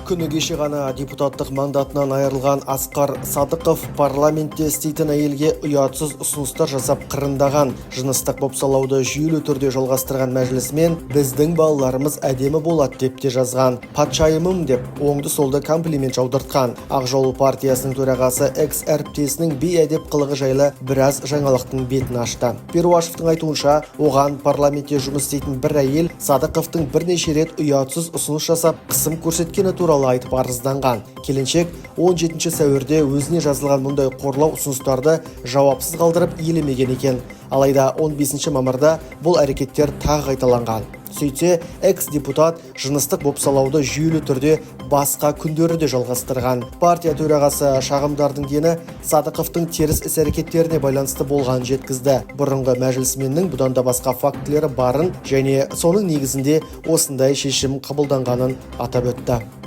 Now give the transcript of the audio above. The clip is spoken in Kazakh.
Күні кеше ғана депутаттық мандатынан айырылған Асқар Садықов парламентте істейтін әйелге ұятсыз ұсыныстар жасап қырындаған, жыныстық бопсалауды жүйелі түрде жалғастырған мәжілісмен біздің балаларымыз әдемі болады деп те жазған. Патшайымым деп оңды-солды комплимент жаудыртқан. Ақ жол партиясының төрағасы экс-әріптесінің бейәдеп қылығы жайлы біраз жаңалықтың бетін ашты. Перуашевтың айтуынша, оған парламентте жұмыс істейтін бір әйел Садықовтың бірнеше рет ұятсыз ұсыныс жасап, қысым көрсеткені туралы айтып арызданған. Келіншек 17 сәуірде өзіне жазылған мұндай қорлау ұсыныстарды жауапсыз қалдырып елемеген екен. Алайда 15 мамырда бұл әрекеттер тағы қайталанған. Сөйтсе, экс-депутат жыныстық бопсалауды жүйелі түрде басқа күндері де жалғастырған. Партия төрағасы шағымдардың дені Садықовтың теріс іс-әрекеттеріне байланысты болған жеткізді. Бұрынғы мәжілісменнің бұдан да басқа фактілері барын және соның негізінде осындай шешім қабылданғанын атап өтті.